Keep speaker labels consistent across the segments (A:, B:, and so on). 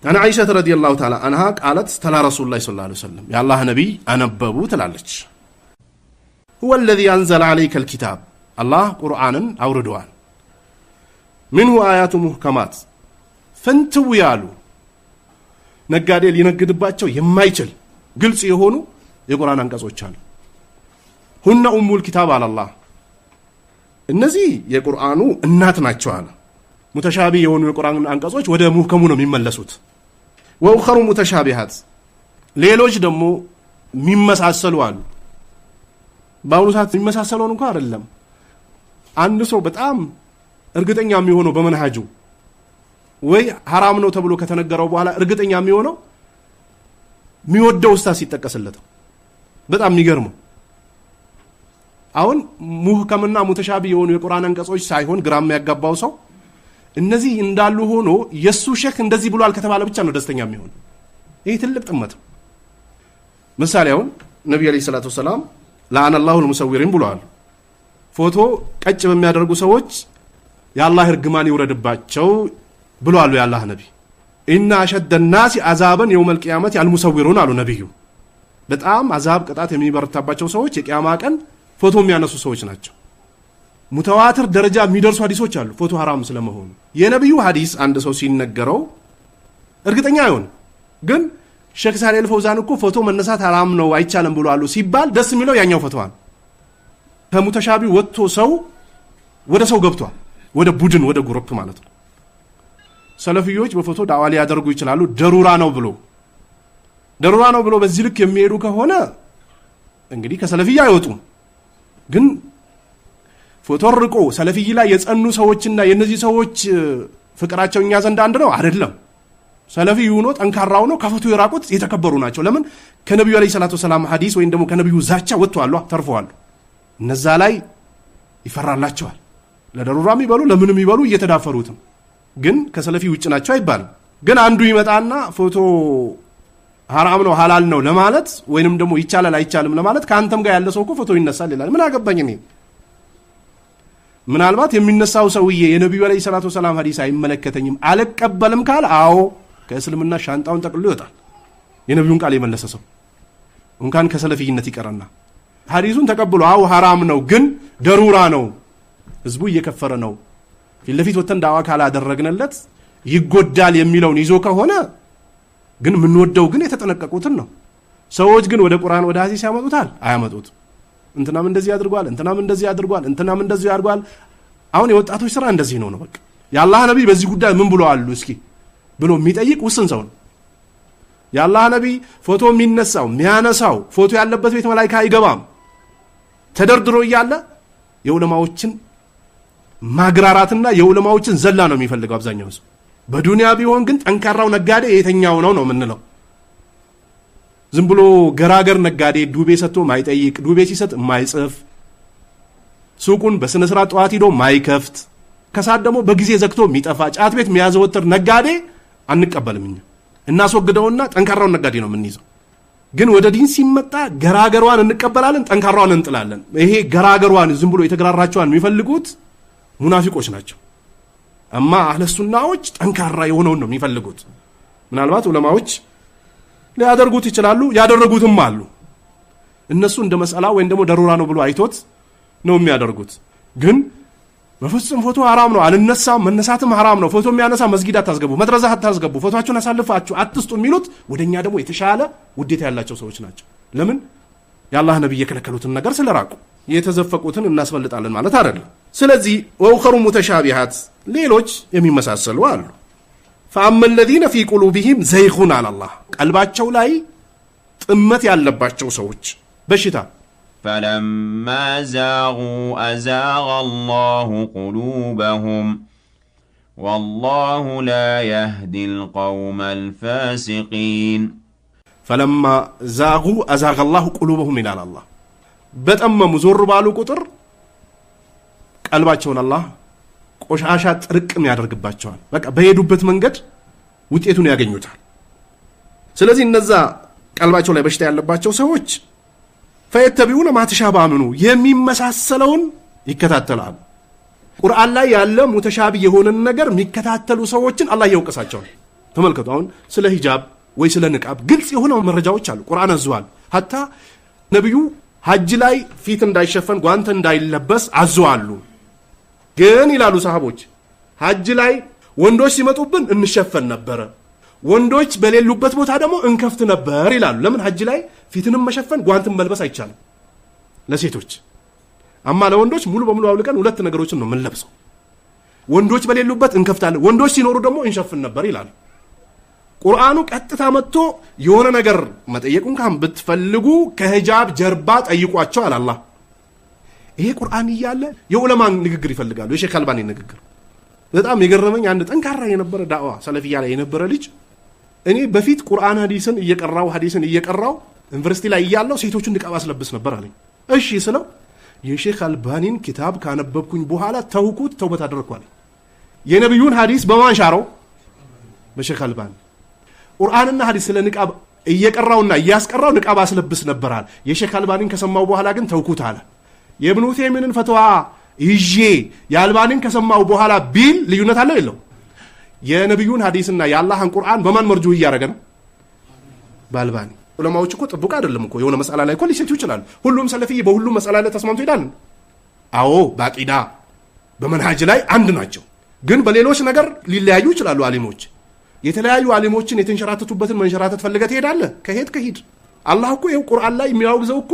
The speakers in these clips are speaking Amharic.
A: عن عائشة رضي الله تعالى عنها قالت تلا رسول الله صلى الله عليه وسلم يا الله نبي أنببو تلالج هو الذي أنزل عليك الكتاب الله قرآنا أوردوان منه آيات محكمات فانتو يالو نقادي لينقدباتشو يمايچل قلص يهونو የቁርአን አንቀጾች አሉ ሁነ ኡሙል ኪታብ አላህ እነዚህ የቁርአኑ እናት ናቸው አለ ሙተሻቢ የሆኑ የቁርአን አንቀጾች ወደ ሙህከሙ ነው የሚመለሱት ወኡኸሩ ሙተሻቢሃት ሌሎች ደግሞ የሚመሳሰሉ አሉ ባውኑ ሰዓት የሚመሳሰሉን እንኳን አይደለም አንድ ሰው በጣም እርግጠኛ የሚሆነው በመንሃጁ ወይ حرام ነው ተብሎ ከተነገረው በኋላ እርግጠኛ የሚሆነው የሚወደው ኡስታዝ ሲጠቀስለት በጣም የሚገርመው አሁን ሙህከምና ሙተሻቢ የሆኑ የቁርአን አንቀጾች ሳይሆን ግራም ያጋባው ሰው እነዚህ እንዳሉ ሆኖ የሱ ሼክ እንደዚህ ብሏል ከተባለ ብቻ ነው ደስተኛ የሚሆነው ይሄ ትልቅ ጥመት ምሳሌ አሁን ነብዩ አለይሂ ሰላቱ ሰላም ለአን አላሁ المصورين ብለዋል ፎቶ ቀጭ በሚያደርጉ ሰዎች የአላህ እርግማን ይወረድባቸው ብለዋል የአላህ ነብይ ኢነ አሸደ الناس عذابا يوم القيامه المصورون አሉ ነብዩ በጣም አዛብ ቅጣት የሚበረታባቸው ሰዎች የቂያማ ቀን ፎቶ የሚያነሱ ሰዎች ናቸው ሙተዋትር ደረጃ የሚደርሱ ሐዲሶች አሉ ፎቶ حرام ስለመሆኑ የነብዩ ሐዲስ አንድ ሰው ሲነገረው እርግጠኛ አይሆን ግን ሼክ ሳሌህ አልፈውዛን እኮ ፎቶ መነሳት حرام ነው አይቻልም ብለዋል ሲባል ደስ የሚለው ያኛው ፎቶዋን ከሙተሻቢ ወጥቶ ሰው ወደ ሰው ገብቷል ወደ ቡድን ወደ ግሩፕ ማለት ነው ሰለፊዮች በፎቶ ዳዋ ሊያደርጉ ይችላሉ ደሩራ ነው ብሎ በዚህ ልክ የሚሄዱ ከሆነ እንግዲህ ከሰለፊያ አይወጡም ግን ፎቶ ርቆ ሰለፊይ ላይ የጸኑ ሰዎችና የነዚህ ሰዎች ፍቅራቸው እኛ ዘንድ አንድ ነው አይደለም ሰለፊዩ ነው ጠንካራው ነው ከፎቶ የራቁት የተከበሩ ናቸው ለምን ከነብዩ አለይሂ ሰላቱ ሰላም ሐዲስ ወይም ደግሞ ከነብዩ ዛቻ ወጥቷል ተርፈዋል እነዛ ላይ ይፈራላቸዋል ለደሩራም ይበሉ ለምንም ይበሉ እየተዳፈሩት ግን ከሰለፊ ውጭ ናቸው አይባልም ግን አንዱ ይመጣና ፎቶ حرام ነው ሐላል ነው ለማለት ወይንም ደግሞ ይቻላል አይቻልም ለማለት ካንተም ጋር ያለ ሰው እኮ ፎቶ ይነሳል ይላል ምን አገባኝ እኔ ምናልባት የሚነሳው ሰውዬ የነብዩ አለይሂ ሰላቱ ሰላም ሐዲስ አይመለከተኝም አልቀበልም ካል አዎ ከእስልምና ሻንጣውን ጠቅልሎ ይወጣል የነብዩን ቃል የመለሰ ሰው እንኳን ከሰለፊይነት ይቀርና ሐዲሱን ተቀብሎ አዎ حرام ነው ግን ደሩራ ነው ህዝቡ እየከፈረ ነው ፊትለፊት ወተን ዳዋ ካላ አደረግነለት ይጎዳል የሚለውን ይዞ ከሆነ ግን ምን ወደው ግን የተጠነቀቁትን ነው ሰዎች ግን ወደ ቁርአን ወደ ሐዲስ ያመጡታል አያመጡት እንትናም እንደዚህ ያድርጓል አሁን የወጣቶች ስራ እንደዚህ ነው በቃ ያላህ ነብይ በዚህ ጉዳይ ምን ብለዋል እስኪ ብሎ የሚጠይቅ ውስን ሰው ነው ያላህ ነብይ ፎቶ የሚያነሳው ፎቶ ያለበት ቤት መላእክት አይገባም ተደርድሮ ይያለ የዑለማዎችን ማግራራትና የዑለማዎችን ዘላ ነው የሚፈልገው አብዛኛው ሰው በዱንያ ቢሆን ግን ጠንካራው ነጋዴ የተኛው ነው ምንለው ዝም ብሎ ገራገር ነጋዴ ዱቤ ሰጥቶ ማይጠይቅ ዱቤ ሲሰጥ ማይጽፍ ሱቁን በስነ ስርዓት ጧት ሄዶ ማይከፍት ከሳት ደግሞ በጊዜ ዘግቶ የሚጠፋ ጫት ቤት የሚያዘወትር ነጋዴ አንቀበልም እናስወግደውና ጠንካራው ነጋዴ ነው የምንይዘው ግን ወደ ዲን ሲመጣ ገራገሯን እንቀበላለን ጠንካራዋን እንጥላለን ይሄ ገራገሯን ዝም ብሎ የተገራራቸዋን የሚፈልጉት ሙናፊቆች ናቸው አማ አህለ ሱናዎች ጠንካራ የሆነውን ነው የሚፈልጉት ምናልባት ዑለማዎች ሊያደርጉት ይችላሉ ያደረጉትም አሉ እነሱ እንደ መስአላ ወይም ደግሞ ደሩራ ነው ብሎ አይቶት ነው የሚያደርጉት ግን በፍጹም ፎቶ حرام ነው አልነሳም መነሳትም حرام ነው ፎቶ የሚያነሳ መስጊድ አታስገቡ መድረዛ አታስገቡ ፎቶአችሁን አሳልፋችሁ አትስጡ የሚሉት ወደኛ ደግሞ የተሻለ ውዴታ ያላቸው ሰዎች ናቸው ለምን ያላህ ነብይ የከለከሉትን ነገር ስለራቁ የተዘፈቁትን እናስፈልጣለን ማለት አይደለም ስለዚህ ወኡኸሩ ሙተሻቢሃት ሌሎች የሚመሳሰሉ አሉ فأما الذين في قلوبهم زيغ على الله ቀልባቸው ላይ ጥመት ያለባቸው ሰዎች በሽታ
B: فلما زاغوا أزاغ الله قلوبهم والله لا يهدي القوم الفاسقين
A: فلما زاغوا أزاغ الله قلوبهم إلى الله በጠመሙ ዞር ባሉ ቁጥር ቀልባቸውን አላህ ቆሻሻ ጥርቅም ያደርግባቸዋል በቃ በሄዱበት መንገድ ውጤቱን ያገኙታል ስለዚህ እነዛ ቀልባቸው ላይ በሽታ ያለባቸው ሰዎች ፈየተቢኡነ ማ ተሻበሀ ሚንሁ የሚመሳሰለውን ይከታተላሉ ቁርአን ላይ ያለ ሙተሻቢ የሆነን ነገር የሚከታተሉ ሰዎችን አላህ ያውቀሳቸዋል ተመልከቱ አሁን ስለ ሂጃብ ወይ ስለ ንቃብ ግልጽ የሆነ መረጃዎች አሉ ቁርአን አዟል ሐታ ነብዩ ሐጅ ላይ ፊት እንዳይሸፈን ጓንት እንዳይለበስ አዘዋሉ ግን ይላሉ ሰሃቦች ሐጅ ላይ ወንዶች ሲመጡብን እንሸፈን ነበር ወንዶች በሌሉበት ቦታ ደግሞ እንከፍት ነበር ይላሉ ለምን ሐጅ ላይ ፊትንም መሸፈን ጓንትም መልበስ አይቻልም ለሴቶች አማ ለወንዶች ሙሉ በሙሉ አውልቀን ሁለት ነገሮችን ነው የምንለብሰው ወንዶች በሌሉበት እንከፍታለን ወንዶች ሲኖሩ ደግሞ እንሸፍን ነበር ይላሉ ቁርአኑ ቀጥታ መጥቶ የሆነ ነገር መጠየቁን ካም ብትፈልጉ ከሂጃብ ጀርባ ጠይቋቸው አለ አላህ ይሄ ቁርአን ይያለ የዑለማን ንግግር ይፈልጋሉ የሼክ አልባኒ ንግግር በጣም የገረመኝ አንድ ጠንካራ የነበረ ዳዋ ሰለፊያ ላይ የነበረ ልጅ እኔ በፊት ቁርአን ሐዲስን እየቀራው ዩኒቨርሲቲ ላይ ያለው ሴቶችን ንቃብ አስለብስ ነበር አለኝ እሺ ስለው የሼክ አልባኒን ኪታብ ካነበብኩኝ በኋላ ተውኩት ተውበት አደረኳል የነብዩን ሐዲስ በማን ሻረው በሼክ አልባኒ ቁርአንና ሐዲስ ስለ ንቃብ እየቀራውና እያስቀራው ንቃብ አስለብስ ነበራል የሼክ አልባኒን ከሰማው በኋላ ግን ተውኩት አለ የኢብኑ ተይሚንን ፈትዋ ይዤ የአልባኒን ከሰማው በኋላ ቢል ልዩነት አለው የለው የነብዩን ሐዲስና የአላህን ቁርአን በማን መርጁ እያረገ ነው በአልባኒ ዑለማዎች እኮ ጥብቅ አይደለም እኮ የሆነ መስአላ ላይ እኮ ሊሰጡ ይችላል ሁሉም ሰለፊይ በሁሉም መስአላ ላይ ተስማምቶ ይላል አዎ በአቂዳ በመንሃጅ ላይ አንድ ናቸው ግን በሌሎች ነገር ሊለያዩ ይችላሉ አሊሞች የተለያዩ አሊሞችን የተንሸራተቱበትን መንሸራተት ፈልገህ ትሄዳለህ ከሄድ አላህ እኮ ይሄው ቁርአን ላይ የሚያወግዘው እኮ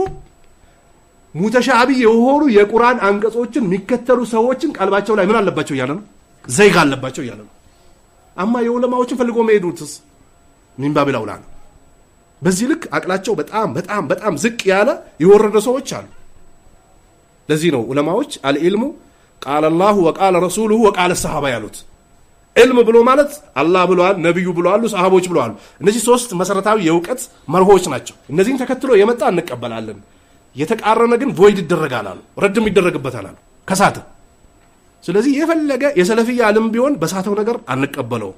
A: ሙተሻቢ የሆኑ የቁርአን አንቀጾችን የሚከተሉ ሰዎችን ቀልባቸው ላይ ምን አለባቸው እያለ ነው ዘይግ አለባቸው እያለ ነው አማ የዑለማዎችን ፈልጎ መሄዱትስ ምን ባቢል አውላ ነው በዚህ ልክ አቅላቸው በጣም ዝቅ ያለ የወረደ ሰዎች አሉ ለዚህ ነው ዑለማዎች አልኢልሙ ቃል አላሁ ወቃል ረሱሉሁ ወቃል ሰሃባ ያሉት علم ብሎ ማለት አላህ ብሏል ነብዩ ብሏል ሰሃቦች ብሏል እነዚህ ሶስት መሰረታዊ የእውቀት መርሆች ናቸው እነዚህን ተከትሎ የመጣ እንቀበላለን የተቃረነ ግን ቮይድ ይደረጋል አሉ ረድም ይደረግበታል አሉ ከሳተ ስለዚህ የፈለገ የሰለፊያ ዓለም ቢሆን በሳተው ነገር አንቀበለው